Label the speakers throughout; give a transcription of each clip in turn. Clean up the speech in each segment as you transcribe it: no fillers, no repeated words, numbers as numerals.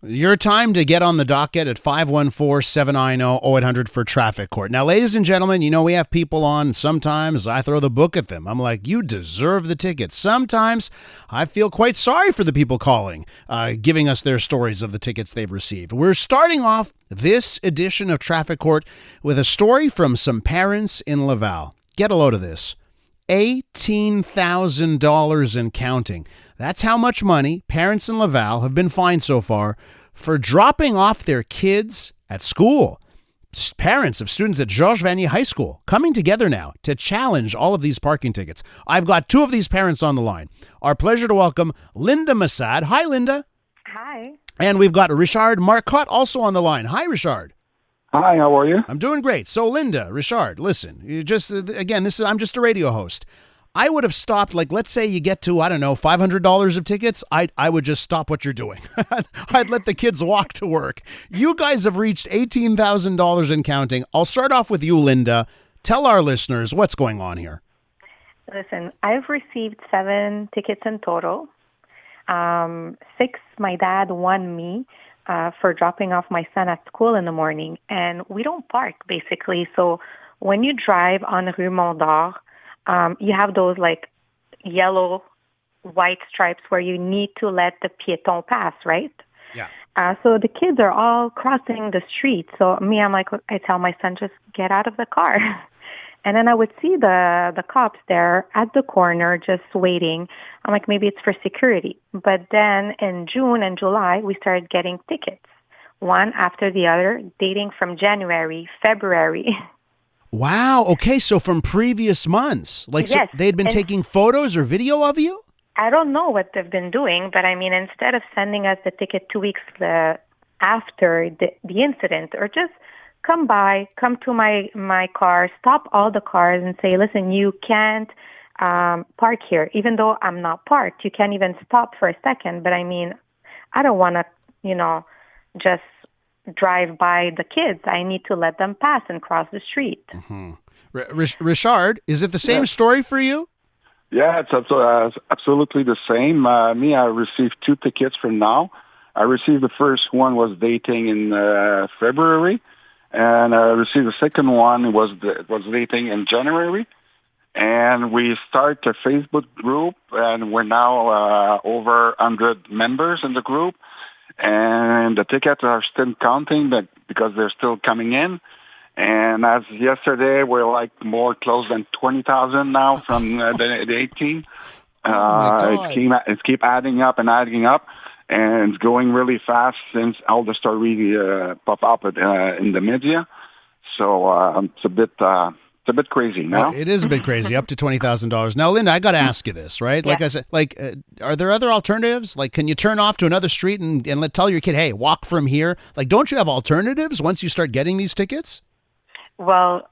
Speaker 1: Your time to get on the docket at 514-790-0800 for traffic court. Now, ladies and gentlemen, you know we have people on. Sometimes I throw the book at them. I'm like, you deserve the ticket. Sometimes I feel quite sorry for the people calling, giving us their stories of the tickets they've received. We're starting off this edition of Traffic Court with a story from some parents in Laval. Get a load of this. $18,000 and counting. That's how much money parents in Laval have been fined so far for dropping off their kids at school. Parents of students at Georges Vanier High School coming together now to challenge all of these parking tickets. I've got two of these parents on the line. Our pleasure to welcome Linda Massad. Hi, Linda.
Speaker 2: Hi.
Speaker 1: And we've got Richard Marcotte also on the line. Hi, Richard.
Speaker 3: Hi, how are you?
Speaker 1: I'm doing great. So, Linda, Richard, listen, I'm just a radio host. I would have stopped, let's say you get to, $500 of tickets. I would just stop what you're doing. I'd let the kids walk to work. You guys have reached $18,000 and counting. I'll start off with you, Linda. Tell our listeners what's going on here.
Speaker 2: Listen, I've received 7 tickets in total. 6, my dad, 1 me, for dropping off my son at school in the morning. And we don't park, basically. So when you drive on Rue Mont d'Or, you have those yellow, white stripes where you need to let the piéton pass, right?
Speaker 1: Yeah.
Speaker 2: So the kids are all crossing the street. So I tell my son, just get out of the car. And then I would see the cops there at the corner just waiting. I'm like, maybe it's for security. But then in June and July, we started getting tickets, one after the other, dating from January, February.
Speaker 1: Wow. Okay. So from previous months,
Speaker 2: yes,
Speaker 1: so they'd been taking photos or video of you?
Speaker 2: I don't know what they've been doing, but instead of sending us the ticket 2 weeks after the incident, or just come to my car, stop all the cars and say, listen, you can't park here. Even though I'm not parked, you can't even stop for a second. But I don't want to, just drive by the kids. I need to let them pass and cross the street.
Speaker 1: Mm-hmm. Richard, is it the same story for you?
Speaker 3: Yeah, it's absolutely the same. I received 2 tickets from now. I received the first one was dating in February, and I received the second one was dating in January. And we start a Facebook group, and we're now over 100 members in the group. And the tickets are still counting because they're still coming in. And as yesterday, we're more close than 20,000 now from the 18. It's keep adding up and adding up, and it's going really fast since all the stories pop up in the media. So it's a bit crazy now.
Speaker 1: It is a bit crazy, up to $20,000. Now, Linda, I got to ask you this, right?
Speaker 2: Yeah.
Speaker 1: Like I said, are there other alternatives? Can you turn off to another street and tell your kid, hey, walk from here? Don't you have alternatives once you start getting these tickets?
Speaker 2: Well,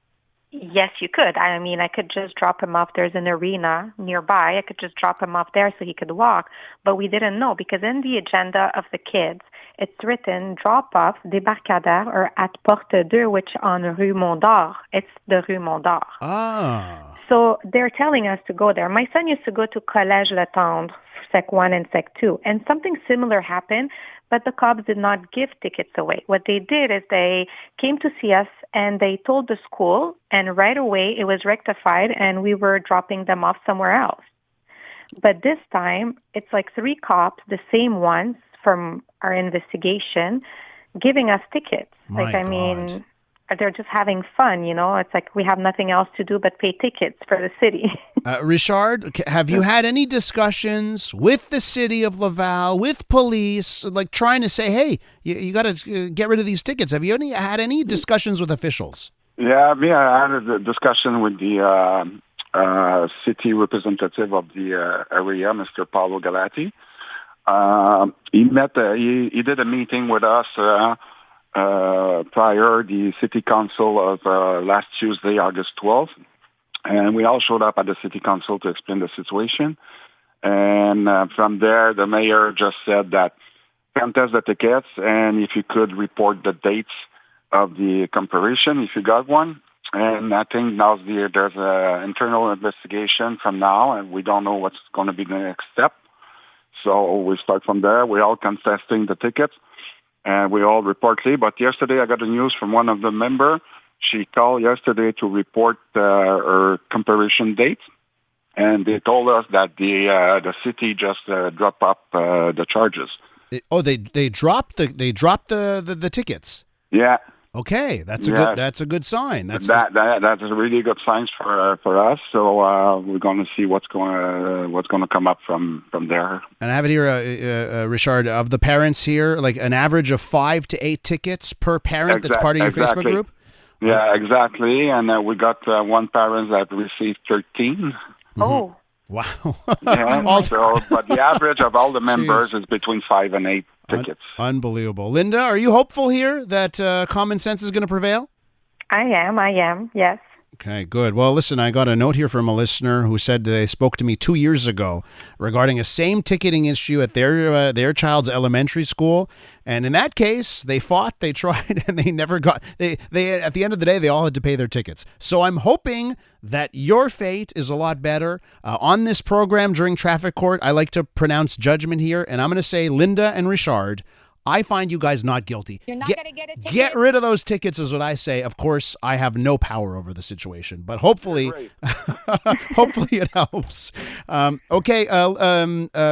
Speaker 2: yes, you could. I could just drop him off. There's an arena nearby. I could just drop him off there so he could walk. But we didn't know because in the agenda of the kids, it's written drop-off, débarcadère, or at Porte 2, which on Rue Mont d'Or. It's the Rue Mont d'Or.
Speaker 1: Ah.
Speaker 2: So they're telling us to go there. My son used to go to Collège Le Tendre, Sec 1 and Sec 2, and something similar happened, but the cops did not give tickets away. What they did is they came to see us, and they told the school, and right away it was rectified, and we were dropping them off somewhere else. But this time, it's 3 cops, the same ones from our investigation, giving us tickets.
Speaker 1: God.
Speaker 2: They're just having fun, It's we have nothing else to do but pay tickets for the city.
Speaker 1: Richard, have you had any discussions with the city of Laval, with police, trying to say, hey, you got to get rid of these tickets? Have you had any discussions with officials?
Speaker 3: Yeah, I had a discussion with the city representative of the area, Mr. Paolo Galati. He did a meeting with us prior the city council of last Tuesday, August 12th, and we all showed up at the city council to explain the situation. And from there, the mayor just said that contest the tickets, and if you could report the dates of the comparison, if you got one. And I think now there's an internal investigation from now, and we don't know what's going to be the next step. So we start from there. We're all contesting the tickets. and we all report late. But yesterday I got the news from one of the members. She called yesterday to report her comparison date, and they told us that the city just dropped up the charges.
Speaker 1: They dropped the tickets.
Speaker 3: Yeah.
Speaker 1: Okay, that's a good sign. That's
Speaker 3: a really good sign for us. So we're going to see what's going to come up from there.
Speaker 1: And I have it here, Richard, of the parents here, like an average of 5 to 8 tickets per parent. That's part of your Facebook group.
Speaker 3: Yeah, exactly. And we got one parent that received 13.
Speaker 2: Oh.
Speaker 1: Wow.
Speaker 3: Yeah, but the average of all the members is between 5 and 8 tickets.
Speaker 1: Unbelievable. Linda, are you hopeful here that common sense is going to prevail?
Speaker 2: I am, yes.
Speaker 1: Okay, good. Well, listen, I got a note here from a listener who said they spoke to me 2 years ago regarding a same ticketing issue at their child's elementary school. And in that case, they fought, they tried, and they never got, they at the end of the day, they all had to pay their tickets. So I'm hoping that your fate is a lot better. On this program during traffic court, I like to pronounce judgment here, and I'm going to say, Linda and Richard, I find you guys not guilty.
Speaker 4: You're not going to get a ticket.
Speaker 1: Get rid of those tickets is what I say. Of course, I have no power over the situation, but hopefully, hopefully it helps. Okay,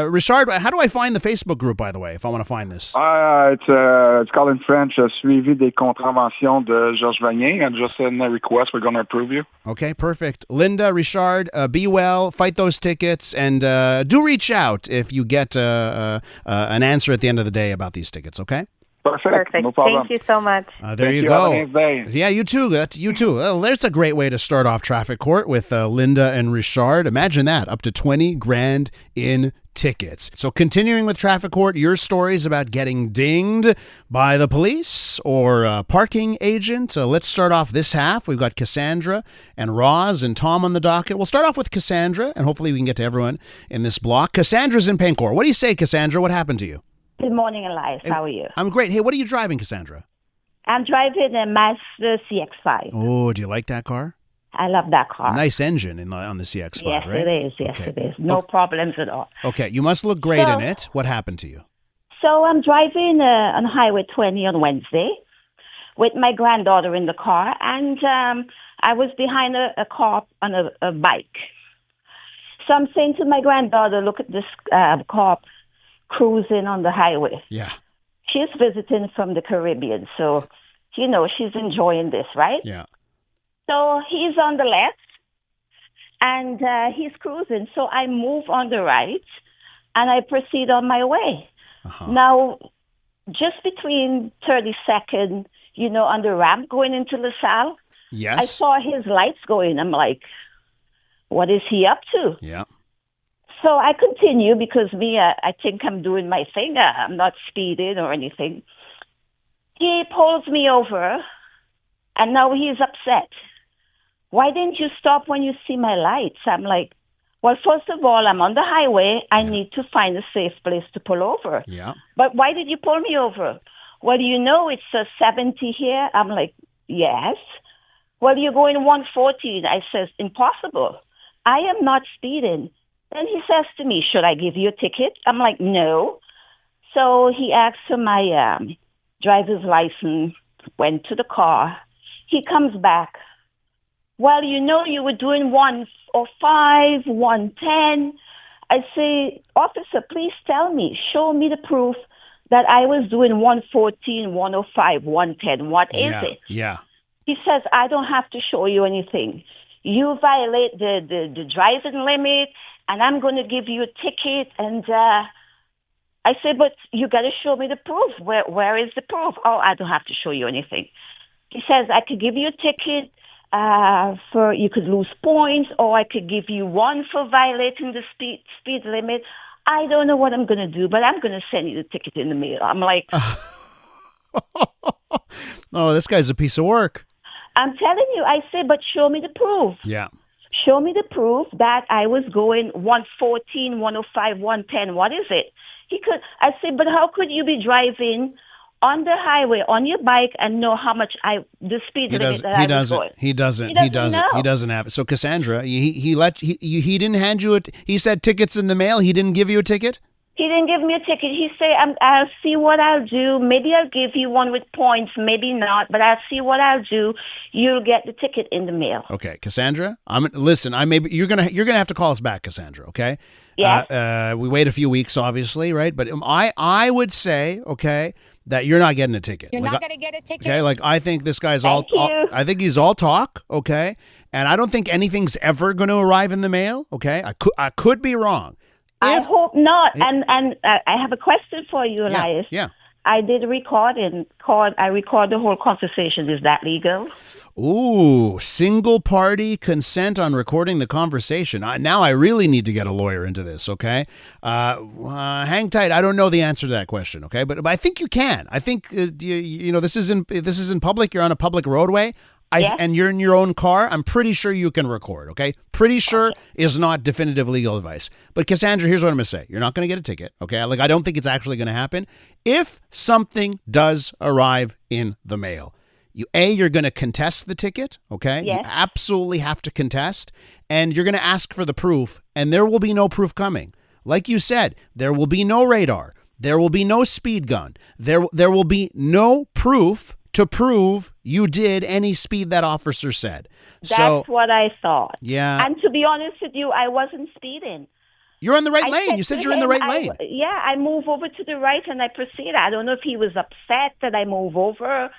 Speaker 1: Richard, how do I find the Facebook group, by the way, if I want to find this?
Speaker 3: It's called in French, Suivi des contraventions de Georges Vanier, and just send a request. We're going to approve you.
Speaker 1: Okay, perfect. Linda, Richard, be well, fight those tickets, and do reach out if you get an answer at the end of the day about these tickets. Okay.
Speaker 3: Perfect. No problem.
Speaker 2: Thank you so much.
Speaker 1: There you go.
Speaker 3: Have a nice day.
Speaker 1: Yeah, you too. You too. Well, there's a great way to start off traffic court with Linda and Richard. Imagine that, up to 20 grand in tickets. So continuing with traffic court, your stories about getting dinged by the police or a parking agent. Let's start off this half. We've got Cassandra and Roz and Tom on the docket. We'll start off with Cassandra, and hopefully we can get to everyone in this block. Cassandra's in Pancor. What do you say, Cassandra? What happened to you?
Speaker 5: Good morning, Elias. How are you?
Speaker 1: I'm great. Hey, what are you driving, Cassandra?
Speaker 5: I'm driving a Mazda CX-5.
Speaker 1: Oh, do you like that car?
Speaker 5: I love that car.
Speaker 1: Nice engine on the CX-5,
Speaker 5: yes,
Speaker 1: right?
Speaker 5: It is. Yes, it is. No problems at all.
Speaker 1: Okay, you must look great in it. What happened to you?
Speaker 5: So I'm driving on Highway 20 on Wednesday with my granddaughter in the car, and I was behind a car on a bike. So I'm saying to my granddaughter, look at this car cruising on the highway.
Speaker 1: Yeah.
Speaker 5: She's visiting from the Caribbean, so, she's enjoying this, right?
Speaker 1: Yeah.
Speaker 5: So he's on the left, and he's cruising. So I move on the right, and I proceed on my way.
Speaker 1: Uh-huh.
Speaker 5: Now, just between 32nd, on the ramp going into LaSalle,
Speaker 1: yes,
Speaker 5: I saw his lights going. I'm like, what is he up to?
Speaker 1: Yeah.
Speaker 5: So I continue because I think I'm doing my thing. I'm not speeding or anything. He pulls me over, and now he's upset. Why didn't you stop when you see my lights? I'm like, well, first of all, I'm on the highway. I need to find a safe place to pull over.
Speaker 1: Yeah.
Speaker 5: But why did you pull me over? Well, it's a 70 here. I'm like, yes. Well, you're going 114. I says, impossible. I am not speeding. Then he says to me, should I give you a ticket? I'm like, no. So he asked for my driver's license, went to the car. He comes back. Well, you were doing 105, 110. I say, officer, please tell me, show me the proof that I was doing 114, 105, 110. What is it?
Speaker 1: Yeah.
Speaker 5: He says, I don't have to show you anything. You violate the driving limit, and I'm going to give you a ticket. And I say, but you got to show me the proof. Where is the proof? Oh, I don't have to show you anything. He says, I could give you a ticket for you could lose points, or I could give you one for violating the speed limit. I don't know what I'm going to do, but I'm going to send you the ticket in the mail. I'm like,
Speaker 1: oh, this guy's a piece of work.
Speaker 5: I'm telling you. I say, but show me the proof.
Speaker 1: Yeah.
Speaker 5: Show me the proof that I was going 114, 105, 110. What is it? I said, but how could you be driving on the highway on your bike and know how much the speed limit that I was going?
Speaker 1: He doesn't have it. So Cassandra, he didn't hand you it. He said tickets in the mail. He didn't give you a ticket?
Speaker 5: He He didn't give me a ticket. He said, I'll see what I'll do. Maybe I'll give you one with points, maybe not, but I'll see what I'll do. You'll get the ticket in the mail.
Speaker 1: Okay, Cassandra, you're gonna have to call us back, Cassandra, okay?
Speaker 5: Yes.
Speaker 1: We wait a few weeks, obviously, right? But I would say, okay, that you're not getting a ticket.
Speaker 4: You're not going to get a ticket?
Speaker 1: Okay, like I think this guy's
Speaker 5: I
Speaker 1: think he's all talk, okay? And I don't think anything's ever going to arrive in the mail, okay? I could be wrong.
Speaker 5: I hope not. And I have a question for you, Elias.
Speaker 1: Yeah.
Speaker 5: I did record the whole conversation. Is that legal?
Speaker 1: Ooh, single party consent on recording the conversation. Now I really need to get a lawyer into this, okay? Hang tight. I don't know the answer to that question, okay? But I think you can. I think, this is in public. You're on a public roadway. And you're in your own car, I'm pretty sure you can record, okay? Pretty sure is not definitive legal advice. But Cassandra, here's what I'm going to say. You're not going to get a ticket, okay? Like, I don't think it's actually going to happen. If something does arrive in the mail, you're going to contest the ticket, okay?
Speaker 5: Yes.
Speaker 1: You absolutely have to contest, and you're going to ask for the proof, and there will be no proof coming. Like you said, there will be no radar. There will be no speed gun. There will be no proof to prove you did any speed that officer said.
Speaker 5: That's what I thought.
Speaker 1: Yeah.
Speaker 5: And to be honest with you, I wasn't speeding.
Speaker 1: You're in the right lane. You said you're in the right lane.
Speaker 5: I move over to the right and I proceed. I don't know if he was upset that I move over.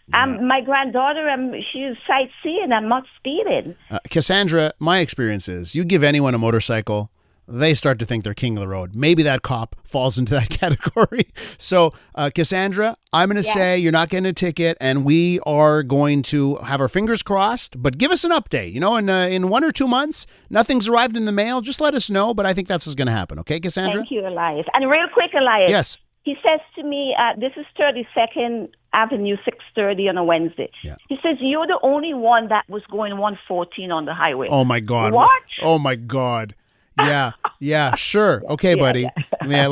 Speaker 5: My granddaughter, she's sightseeing. I'm not speeding.
Speaker 1: Cassandra, my experience is you give anyone a motorcycle, they start to think they're king of the road. Maybe that cop falls into that category. So, Cassandra, I'm going to say you're not getting a ticket, and we are going to have our fingers crossed. But give us an update. In 1 or 2 months, nothing's arrived in the mail. Just let us know. But I think that's what's going to happen. Okay, Cassandra?
Speaker 5: Thank you, Elias. And real quick, Elias.
Speaker 1: Yes.
Speaker 5: He says to me, this is 32nd Avenue, 6:30 on a Wednesday.
Speaker 1: Yeah.
Speaker 5: He says, you're the only one that was going 114 on the highway.
Speaker 1: Oh, my God.
Speaker 5: What?
Speaker 1: Oh, my God. Yeah, sure. Okay, buddy. Yeah,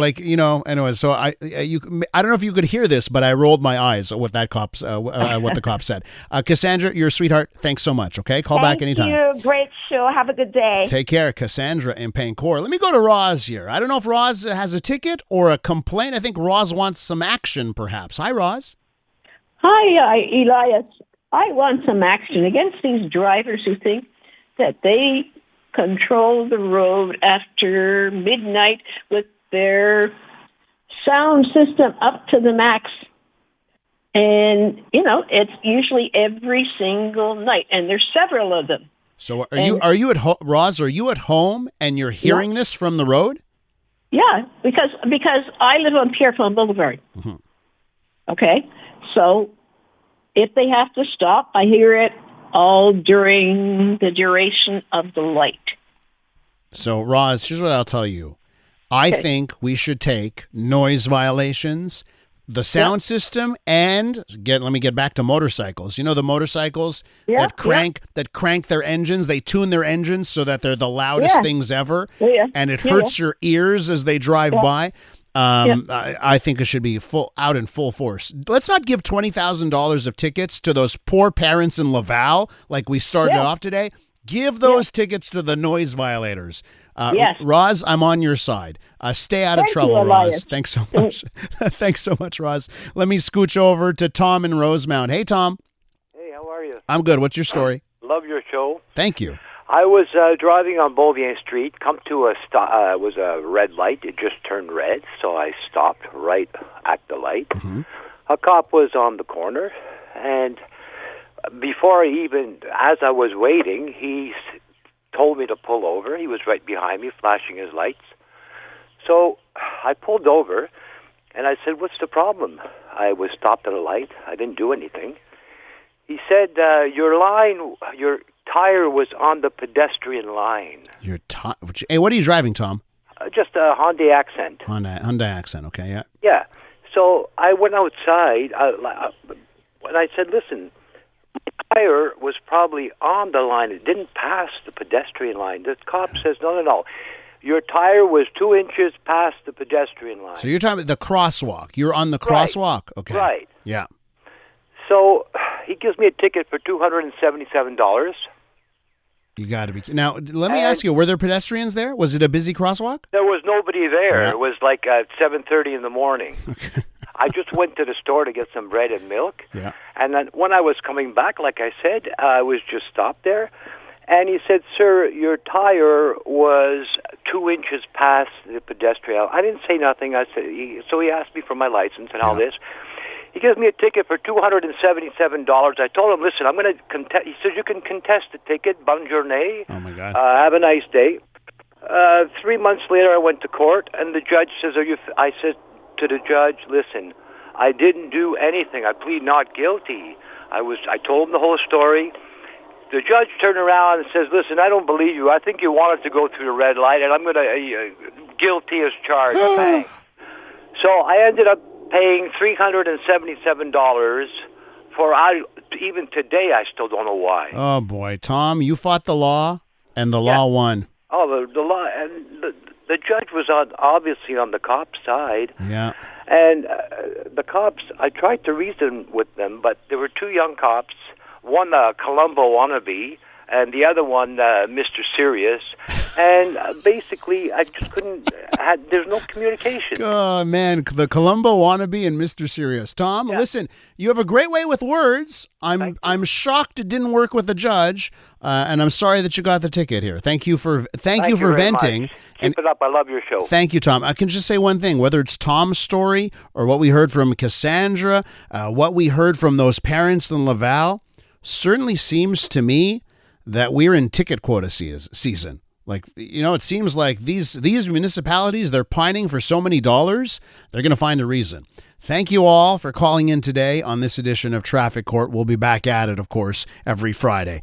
Speaker 1: anyway, so I don't know if you could hear this, but I rolled my eyes at what that what the cop said. Cassandra, you're a sweetheart. Thanks so much, okay? Call back anytime.
Speaker 5: Thank you. Great show. Have a good day.
Speaker 1: Take care, Cassandra in Paincourt. Let me go to Roz here. I don't know if Roz has a ticket or a complaint. I think Roz wants some action, perhaps. Hi, Roz.
Speaker 6: Hi, Elias. I want some action against these drivers who think that they control the road after midnight with their sound system up to the max. And, it's usually every single night, and there's several of them.
Speaker 1: So are you at home, Roz, are you at home and you're hearing this from the road?
Speaker 6: Yeah, because I live on Pierrefonds Boulevard. Mm-hmm. Okay? So if they have to stop, I hear it all during the duration of the light.
Speaker 1: So, Roz, here's what I'll tell you. I think we should take noise violations, the sound system, and let me get back to motorcycles. You know the motorcycles that crank their engines, they tune their engines so that they're the loudest things ever, and it hurts your ears as they drive by. I think it should be out in full force. Let's not give $20,000 of tickets to those poor parents in Laval like we started off today. Give those tickets to the noise violators. Roz, I'm on your side. Stay out of trouble, Roz. Thanks so much. Thanks so much, Roz. Let me scooch over to Tom in Rosemount. Hey, Tom.
Speaker 7: Hey, how are you?
Speaker 1: I'm good. What's your story?
Speaker 7: Love your show.
Speaker 1: Thank you.
Speaker 7: I was driving on Beauvais Street, come to was a red light. It just turned red, so I stopped right at the light. Mm-hmm. A cop was on the corner, and as I was waiting, he told me to pull over. He was right behind me, flashing his lights. So I pulled over, and I said, "What's the problem?" I was stopped at a light. I didn't do anything. He said, your tire was on the pedestrian line.
Speaker 1: Hey, what are you driving, Tom?
Speaker 7: Just a Hyundai Accent.
Speaker 1: Hyundai Accent, okay, yeah.
Speaker 7: Yeah. So I went outside, and I said, listen, my tire was probably on the line. It didn't pass the pedestrian line. The cop says, no. Your tire was 2 inches past the pedestrian line.
Speaker 1: So you're talking about the crosswalk. You're on the crosswalk? Okay.
Speaker 7: Right.
Speaker 1: Yeah.
Speaker 7: So he gives me a ticket for $277.
Speaker 1: You got to be. Now, let me ask you, were there pedestrians there? Was it a busy crosswalk?
Speaker 7: There was nobody there.
Speaker 1: Yeah.
Speaker 7: It was like 7:30 in the morning.
Speaker 1: Okay.
Speaker 7: I just went to the store to get some bread and milk.
Speaker 1: Yeah.
Speaker 7: And then when I was coming back, like I said, I was just stopped there. And he said, "Sir, your tire was 2 inches past the pedestrian." I didn't say nothing. So he asked me for my license and all this. He gives me a ticket for $277. I told him, "Listen, I'm going to contest." He says, "You can contest the ticket. Bonne journée.
Speaker 1: Oh, my God.
Speaker 7: Have a nice day." 3 months later, I went to court, and the judge says, I said to the judge, "Listen, I didn't do anything. I plead not guilty." I told him the whole story. The judge turned around and says, "Listen, I don't believe you. I think you wanted to go through the red light, and I'm going to guilty as charged." Bang. So I ended up paying $377 for. Even today, I still don't know why.
Speaker 1: Oh, boy. Tom, you fought the law, and the law won.
Speaker 7: Oh, the law, and the judge was obviously on the cop's side.
Speaker 1: Yeah.
Speaker 7: And the cops, I tried to reason with them, but there were two young cops, one Columbo wannabe, and the other one Mr. Serious. And basically, I just couldn't. There's no communication.
Speaker 1: Oh, man, the Columbo wannabe and Mr. Serious. Tom, listen, you have a great way with words. I'm shocked it didn't work with the judge, and I'm sorry that you got the ticket here. Thank you for venting.
Speaker 7: Keep it up. I love your show.
Speaker 1: Thank you, Tom. I can just say one thing, whether it's Tom's story or what we heard from Cassandra, what we heard from those parents in Laval, certainly seems to me that we're in ticket quota season. Like, it seems like these municipalities, they're pining for so many dollars, they're going to find a reason. Thank you all for calling in today on this edition of Traffic Court. We'll be back at it, of course, every Friday.